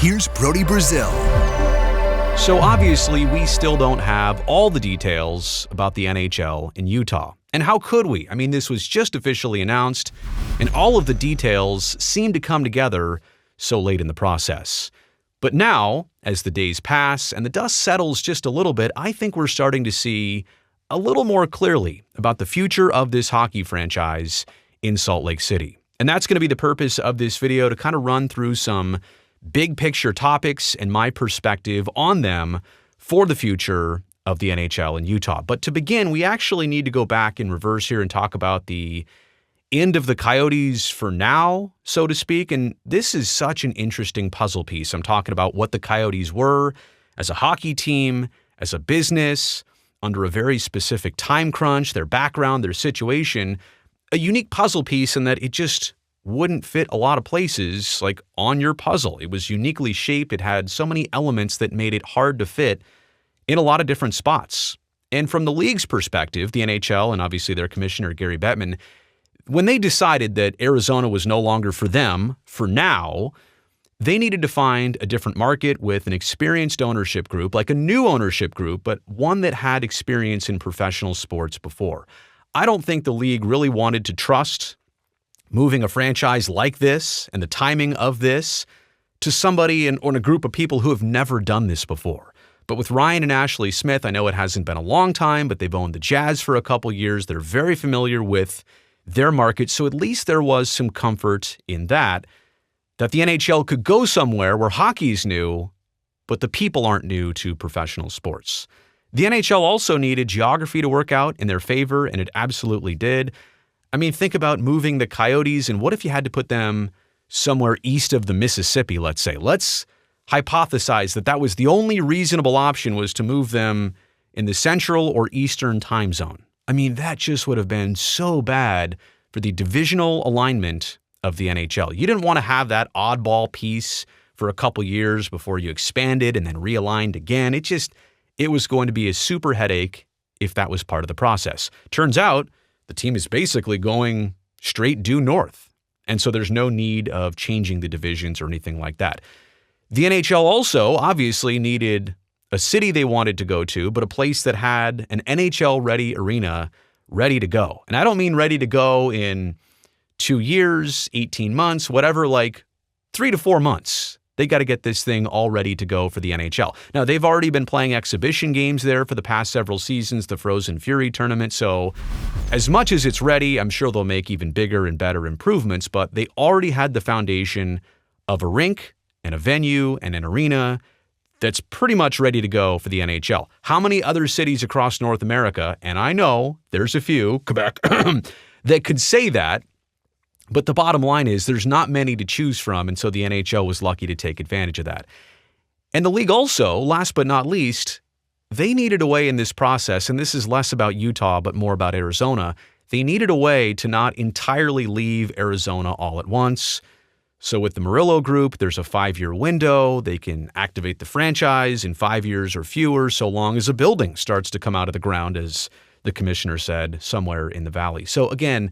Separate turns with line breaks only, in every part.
here's Brody Brazil.
So obviously, we still don't have all the details about the NHL in Utah. And how could we? I mean, this was just officially announced, and all of the details seem to come together so late in the process. But now, as the days pass and the dust settles just a little bit, I think we're starting to see a little more clearly about the future of this hockey franchise in Salt Lake City. And that's going to be the purpose of this video, to kind of run through some big picture topics and my perspective on them for the future of the NHL in Utah. But to begin, we actually need to go back in reverse here and talk about the end of the Coyotes for now, so to speak. And this is such an interesting puzzle piece. I'm talking about what the Coyotes were as a hockey team, as a business, under a very specific time crunch, their background, their situation, a unique puzzle piece in that it just wouldn't fit a lot of places like on your puzzle. It was uniquely shaped. It had so many elements that made it hard to fit in a lot of different spots. And from the league's perspective, the NHL and obviously their commissioner, Gary Bettman, when they decided that Arizona was no longer for them for now, they needed to find a different market with an experienced ownership group, like a new ownership group, but one that had experience in professional sports before. I don't think the league really wanted to trust moving a franchise like this and the timing of this to somebody or a group of people who have never done this before. But with Ryan and Ashley Smith, I know it hasn't been a long time, but they've owned the Jazz for a couple years. They're very familiar with their market, so at least there was some comfort in that the NHL could go somewhere where hockey's new, but the people aren't new to professional sports. The NHL also needed geography to work out in their favor, and it absolutely did. I mean, think about moving the Coyotes, and what if you had to put them somewhere east of the Mississippi, let's say? Let's hypothesize that was the only reasonable option, was to move them in the central or eastern time zone. I mean, that just would have been so bad for the divisional alignment of the NHL. You didn't want to have that oddball piece for a couple years before you expanded and then realigned again. It was going to be a super headache if that was part of the process. Turns out, the team is basically going straight due north. And so there's no need of changing the divisions or anything like that. The NHL also obviously needed a city they wanted to go to, but a place that had an NHL-ready arena ready to go. And I don't mean ready to go in 2 years, 18 months, whatever, like 3 to 4 months. They got to get this thing all ready to go for the NHL. Now, they've already been playing exhibition games there for the past several seasons, the Frozen Fury tournament. So as much as it's ready, I'm sure they'll make even bigger and better improvements, but they already had the foundation of a rink and a venue and an arena that's pretty much ready to go for the NHL. How many other cities across North America, and I know there's a few, Quebec, that could say that, but the bottom line is there's not many to choose from, and so the NHL was lucky to take advantage of that. And the league also, last but not least, they needed a way in this process, and this is less about Utah but more about Arizona. They needed a way to not entirely leave Arizona all at once. So with the Murillo Group, there's a 5-year window. They can activate the franchise in 5 years or fewer, so long as a building starts to come out of the ground, as the commissioner said, somewhere in the valley. So again,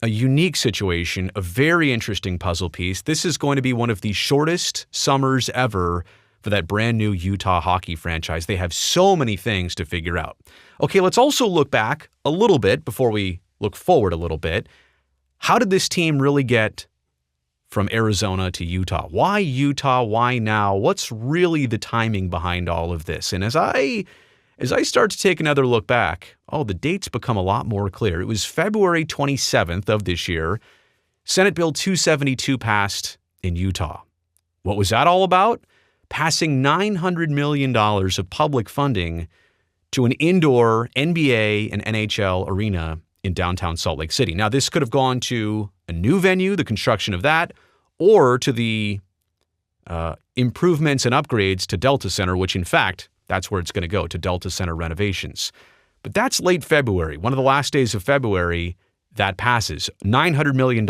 a unique situation, a very interesting puzzle piece. This is going to be one of the shortest summers ever for that brand new Utah hockey franchise. They have so many things to figure out. Okay, let's also look back a little bit before we look forward a little bit. How did this team really get from Arizona to Utah? Why Utah? Why now? What's really the timing behind all of this? And as I start to take another look back, the dates become a lot more clear. It was February 27th of this year, Senate Bill 272 passed in Utah. What was that all about? Passing $900 million of public funding to an indoor NBA and NHL arena in downtown Salt Lake City. Now, this could have gone to a new venue, the construction of that, or to the improvements and upgrades to Delta Center, which in fact, that's where it's going to go, to Delta Center renovations. But that's late February, one of the last days of February, that passes. $900 million.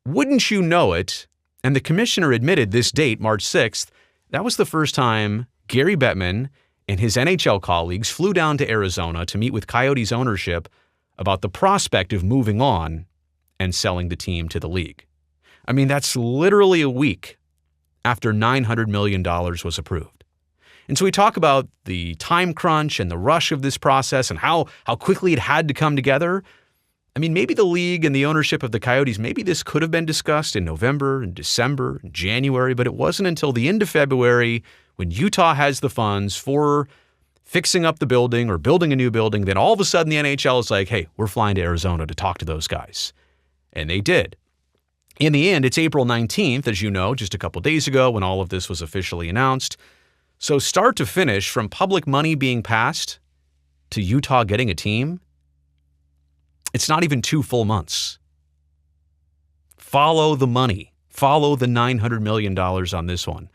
Wouldn't you know it? And the commissioner admitted this date, March 6th, that was the first time Gary Bettman and his NHL colleagues flew down to Arizona to meet with Coyotes ownership about the prospect of moving on and selling the team to the league. I mean, that's literally a week after $900 million was approved. And so we talk about the time crunch and the rush of this process and how quickly it had to come together. I mean, maybe the league and the ownership of the Coyotes, maybe this could have been discussed in November and December and January, but it wasn't until the end of February when Utah has the funds for fixing up the building or building a new building, then all of a sudden the NHL is like, hey, we're flying to Arizona to talk to those guys. And they did. In the end, it's April 19th, as you know, just a couple days ago when all of this was officially announced. So start to finish, from public money being passed to Utah getting a team, it's not even 2 full months. Follow the money. Follow the $900 million on this one.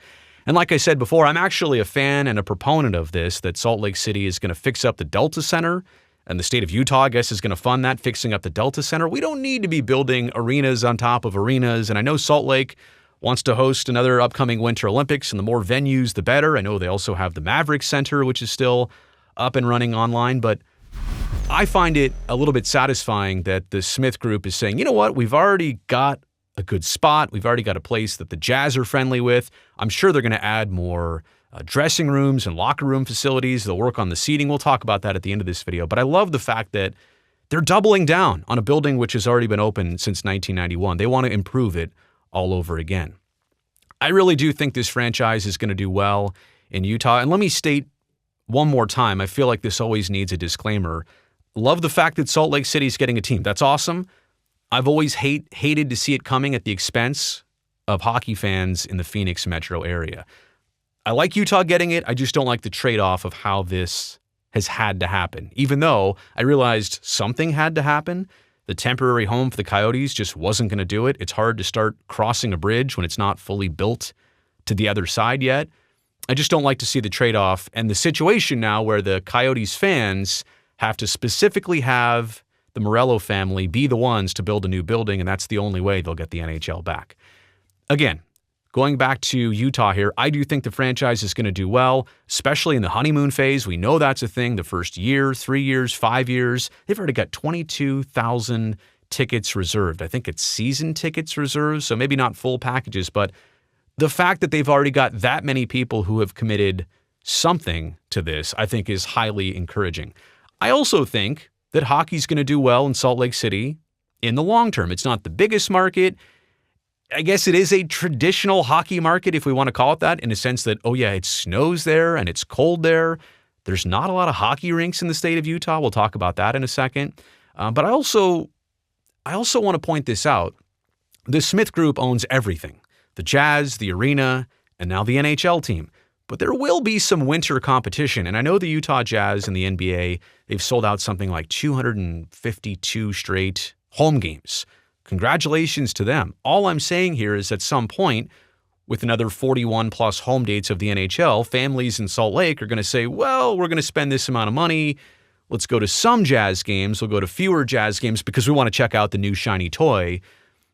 And like I said before, I'm actually a fan and a proponent of this, that Salt Lake City is going to fix up the Delta Center, and the state of Utah, I guess, is going to fund that, fixing up the Delta Center. We don't need to be building arenas on top of arenas. And I know Salt Lake wants to host another upcoming Winter Olympics, and the more venues, the better. I know they also have the Maverick Center, which is still up and running online, but I find it a little bit satisfying that the Smith Group is saying, you know what, we've already got a good spot. We've already got a place that the Jazz are friendly with. I'm sure they're going to add more dressing rooms and locker room facilities. They'll work on the seating. We'll talk about that at the end of this video. But I love the fact that they're doubling down on a building which has already been open since 1991. They want to improve it all over again. I really do think this franchise is going to do well in Utah. And let me state one more time, I feel like this always needs a disclaimer. Love the fact that Salt Lake City is getting a team. That's awesome. I've always hated to see it coming at the expense of hockey fans in the Phoenix metro area. I like Utah getting it. I just don't like the trade-off of how this has had to happen. Even though I realized something had to happen, the temporary home for the Coyotes just wasn't going to do it. It's hard to start crossing a bridge when it's not fully built to the other side yet. I just don't like to see the trade-off and the situation now where the Coyotes fans have to specifically have the Morello family be the ones to build a new building, and that's the only way they'll get the NHL back. Again, going back to Utah here, I do think the franchise is going to do well, especially in the honeymoon phase. We know that's a thing. The first year, 3 years, 5 years, they've already got 22,000 tickets reserved. I think it's season tickets reserved, so maybe not full packages, but the fact that they've already got that many people who have committed something to this, I think, is highly encouraging. I also think that hockey's going to do well in Salt Lake City in the long term. It's not the biggest market. I guess it is a traditional hockey market, if we want to call it that, in a sense that, oh yeah, it snows there and it's cold there. There's not a lot of hockey rinks in the state of Utah. We'll talk about that in a second. But I also want to point this out. The Smith Group owns everything. The Jazz, the arena, and now the NHL team. But there will be some winter competition. And I know the Utah Jazz and the NBA, they've sold out something like 252 straight home games. Congratulations to them. All I'm saying here is at some point, with another 41 plus home dates of the NHL, families in Salt Lake are going to say, well, we're going to spend this amount of money. Let's go to some Jazz games. We'll go to fewer Jazz games because we want to check out the new shiny toy,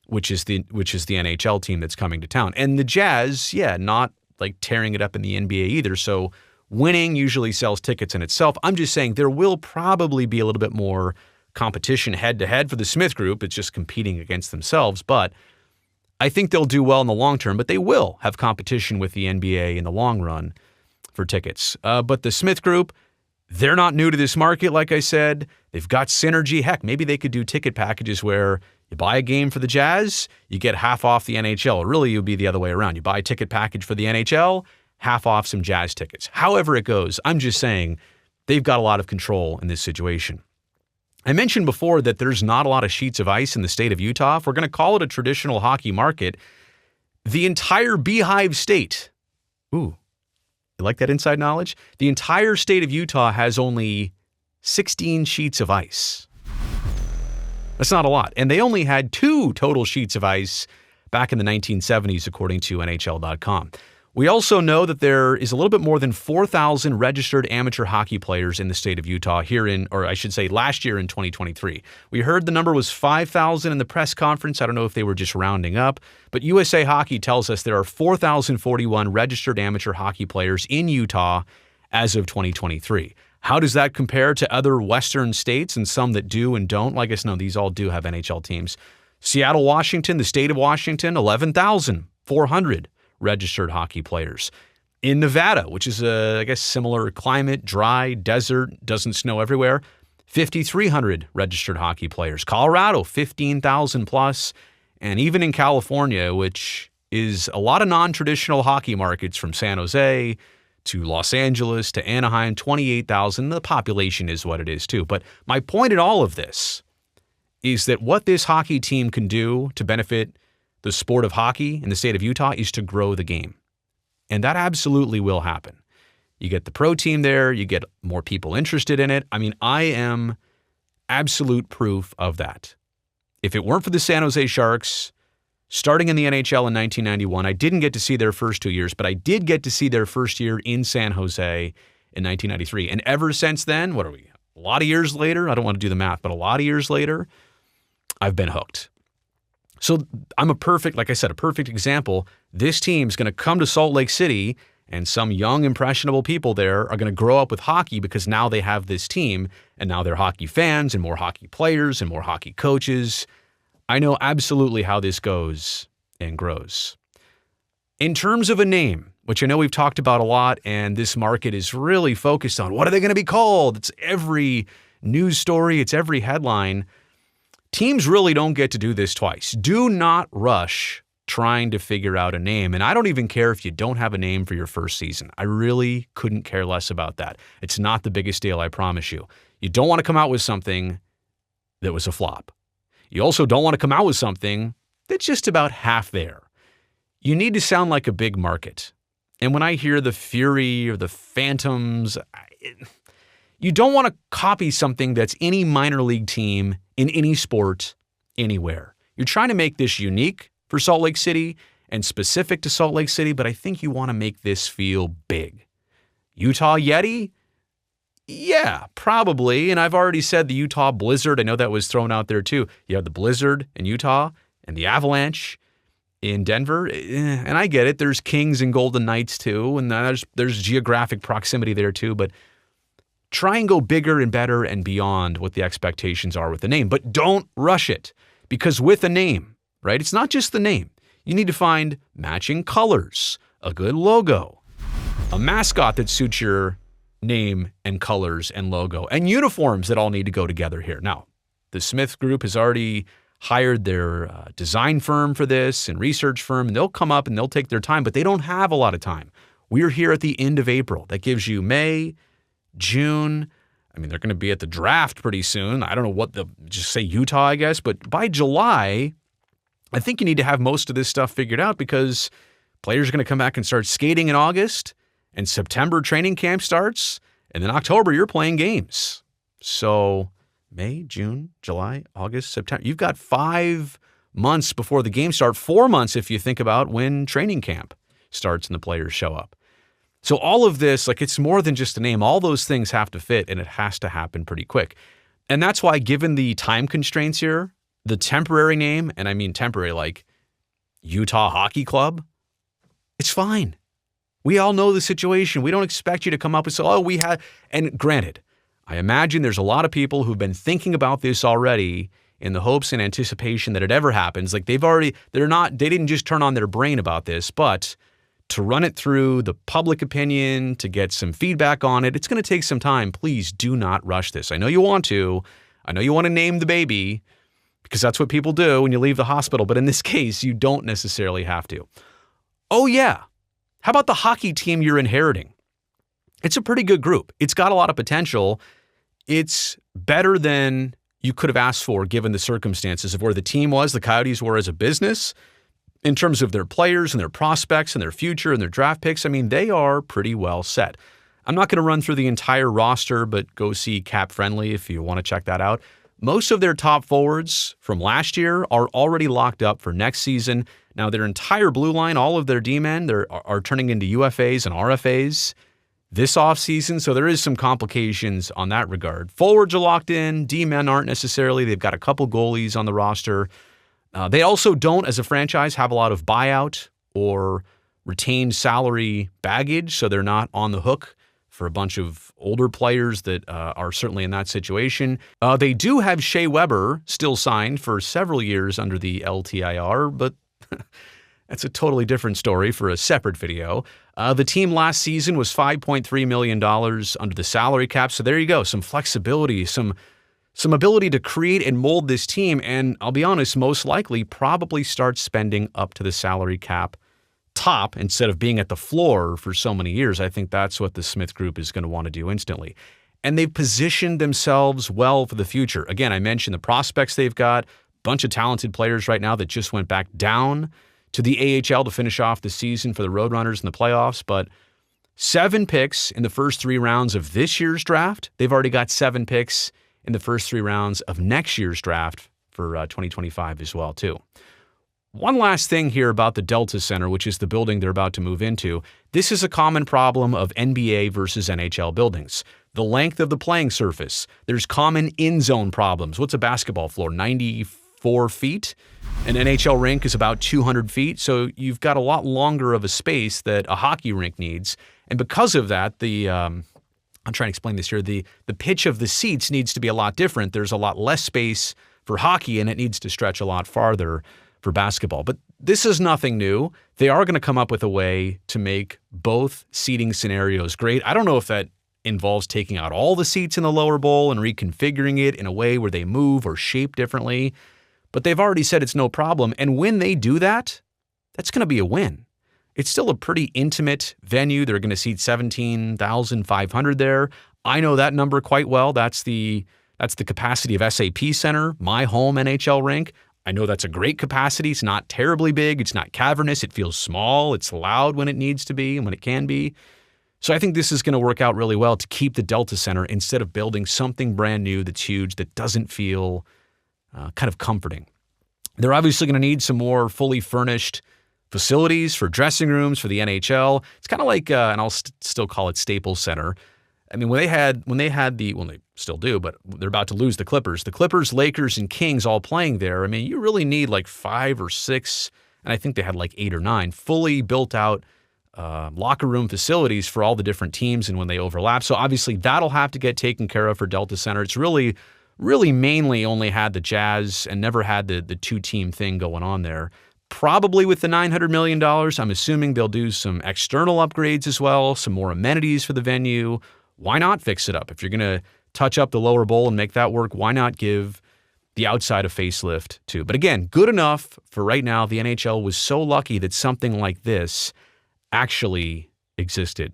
which is the NHL team that's coming to town. And the Jazz, not like tearing it up in the NBA either. So winning usually sells tickets in itself. I'm just saying there will probably be a little bit more competition head-to-head for the Smith Group. It's just competing against themselves. But I think they'll do well in the long term, but they will have competition with the NBA in the long run for tickets. But the Smith Group, they're not new to this market, like I said. They've got synergy. Heck, maybe they could do ticket packages where you buy a game for the Jazz, you get half off the NHL. Really, it would be the other way around. You buy a ticket package for the NHL, half off some Jazz tickets. However it goes, I'm just saying they've got a lot of control in this situation. I mentioned before that there's not a lot of sheets of ice in the state of Utah. If we're going to call it a traditional hockey market, the entire Beehive state, you like that inside knowledge? The entire state of Utah has only 16 sheets of ice. That's not a lot. And they only had 2 total sheets of ice back in the 1970s, according to NHL.com. We also know that there is a little bit more than 4,000 registered amateur hockey players in the state of Utah last year in 2023. We heard the number was 5,000 in the press conference. I don't know if they were just rounding up, but USA Hockey tells us there are 4,041 registered amateur hockey players in Utah as of 2023. How does that compare to other Western states and some that do and don't? Well, I guess no, these all do have NHL teams. Seattle, Washington, the state of Washington, 11,400 registered hockey players. In Nevada, which is I guess, similar climate, dry, desert, doesn't snow everywhere, 5,300 registered hockey players. Colorado, 15,000 plus. And even in California, which is a lot of non-traditional hockey markets from San Jose to Los Angeles to Anaheim, 28,000. The population is what it is too. But my point in all of this is that what this hockey team can do to benefit the sport of hockey in the state of Utah is to grow the game. And that absolutely will happen. You get the pro team there, you get more people interested in it. I mean, I am absolute proof of that. If it weren't for the San Jose Sharks starting in the NHL in 1991, I didn't get to see their first 2 years, but I did get to see their first year in San Jose in 1993. And ever since then, what are we? A lot of years later, I don't want to do the math, but a lot of years later, I've been hooked. So I'm like I said, a perfect example. This team's going to come to Salt Lake City, and some young, impressionable people there are going to grow up with hockey because now they have this team, and now they're hockey fans and more hockey players and more hockey coaches. I know absolutely how this goes and grows. In terms of a name, which I know we've talked about a lot, and this market is really focused on, what are they going to be called? It's every news story, it's every headline. Teams really don't get to do this twice. Do not rush trying to figure out a name. And I don't even care if you don't have a name for your first season. I really couldn't care less about that. It's not the biggest deal, I promise you. You don't want to come out with something that was a flop. You also don't want to come out with something that's just about half there. You need to sound like a big market. And when I hear the Fury or the Phantoms, you don't want to copy something that's any minor league team in any sport anywhere. You're trying to make this unique for Salt Lake City and specific to Salt Lake City, but I think you want to make this feel big. Utah Yeti? Yeah, probably. And I've already said the Utah Blizzard. I know that was thrown out there too. You have the Blizzard in Utah and the Avalanche in Denver. And I get it. There's Kings and Golden Knights too. And there's geographic proximity there too. But try and go bigger and better and beyond what the expectations are with the name. But don't rush it, because with a name, right, it's not just the name. You need to find matching colors, a good logo, a mascot that suits your name and colors and logo, and uniforms that all need to go together here. Now, the Smith Group has already hired their design firm for this and research firm, and they'll come up and they'll take their time, but they don't have a lot of time. We're here at the end of April. That gives you May, June. I mean, they're going to be at the draft pretty soon. I don't know just say Utah, I guess. But by July, I think you need to have most of this stuff figured out, because players are going to come back and start skating in August, and September training camp starts, and then October you're playing games. So May, June, July, August, September. You've got 5 months before the games start, 4 months if you think about when training camp starts and the players show up. So all of this, it's more than just a name. All those things have to fit, and it has to happen pretty quick. And that's why, given the time constraints here, the temporary name, and I mean temporary like Utah Hockey Club, it's fine. We all know the situation. We don't expect you to come up with, and granted, I imagine there's a lot of people who've been thinking about this already in the hopes and anticipation that it ever happens. They didn't just turn on their brain about this, but to run it through the public opinion, to get some feedback on it, it's going to take some time. Please do not rush this. I know you want to. I know you want to name the baby, because that's what people do when you leave the hospital. But in this case, you don't necessarily have to. Oh, yeah. How about the hockey team you're inheriting? It's a pretty good group. It's got a lot of potential. It's better than you could have asked for given the circumstances of where the team was, the Coyotes were as a business, in terms of their players and their prospects and their future and their draft picks. I mean, they are pretty well set. I'm not going to run through the entire roster, but go see Cap Friendly if you want to check that out. Most of their top forwards from last year are already locked up for next season. Now, their entire blue line, all of their D-men, are turning into UFAs and RFAs this offseason, so there is some complications on that regard. Forwards are locked in. D-men aren't necessarily. They've got a couple goalies on the roster. They also don't, as a franchise, have a lot of buyout or retained salary baggage, so they're not on the hook for a bunch of older players that are certainly in that situation. They do have Shea Weber still signed for several years under the LTIR, but That's a totally different story for a separate video. The team last season was $5.3 million under the salary cap. So there you go. Some flexibility, some ability to create and mold this team. And I'll be honest, most likely probably start spending up to the salary cap top instead of being at the floor for so many years. I think that's what the Smith Group is going to want to do instantly. And they've positioned themselves well for the future. Again, I mentioned the prospects they've got, a bunch of talented players right now that just went back down to the AHL to finish off the season for the Roadrunners in the playoffs. But 7 picks in the first 3 rounds of this year's draft. They've already got 7 picks in the first 3 rounds of next year's draft for 2025 as well, too. One last thing here about the Delta Center, which is the building they're about to move into. This is a common problem of NBA versus NHL buildings. The length of the playing surface. There's common in-zone problems. What's a basketball floor? 94 feet? An NHL rink is about 200 feet. So you've got a lot longer of a space that a hockey rink needs. And because of that, I'm trying to explain this here, the pitch of the seats needs to be a lot different. There's a lot less space for hockey, and it needs to stretch a lot farther for basketball. But this is nothing new. They are going to come up with a way to make both seating scenarios great. I don't know if that involves taking out all the seats in the lower bowl and reconfiguring it in a way where they move or shape differently, but they've already said it's no problem. And when they do that, that's going to be a win. It's still a pretty intimate venue. They're going to seat 17,500 there. I know that number quite well. That's the capacity of SAP Center, my home NHL rink. I know that's a great capacity. It's not terribly big. It's not cavernous. It feels small. It's loud when it needs to be and when it can be. So I think this is going to work out really well to keep the Delta Center instead of building something brand new that's huge that doesn't feel kind of comforting. They're obviously going to need some more fully furnished facilities for dressing rooms for the NHL. It's kind of like, and I'll still call it Staples Center. I mean, when they still do, but they're about to lose the Clippers, Lakers, and Kings all playing there. I mean, you really need like 5 or 6, and I think they had like 8 or 9 fully built out locker room facilities for all the different teams and when they overlap. So obviously that'll have to get taken care of for Delta Center. It's really mainly only had the Jazz and never had the 2-team thing going on there. Probably with the $900 million, I'm assuming they'll do some external upgrades as well, some more amenities for the venue. Why not fix it up? If you're going to touch up the lower bowl and make that work, why not give the outside a facelift too? But again, good enough for right now. The NHL was so lucky that something like this actually existed.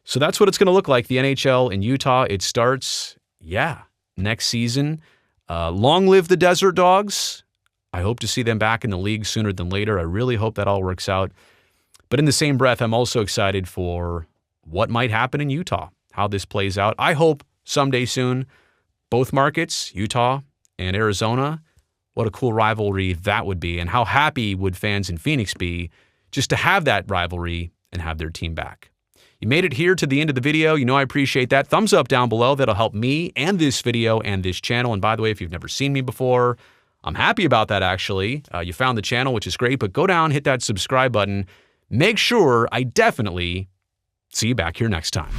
So that's what it's going to look like, the NHL in Utah. It starts, next season. Long live the Desert Dogs. I hope to see them back in the league sooner than later. I really hope that all works out. But in the same breath, I'm also excited for what might happen in Utah, how this plays out. I hope someday soon, both markets, Utah and Arizona, what a cool rivalry that would be. And how happy would fans in Phoenix be just to have that rivalry and have their team back. You made it here to the end of the video. You know I appreciate that. Thumbs up down below. That'll help me and this video and this channel. And by the way, if you've never seen me before, I'm happy about that, actually. You found the channel, which is great. But go down, hit that subscribe button. Make sure I definitely see you back here next time.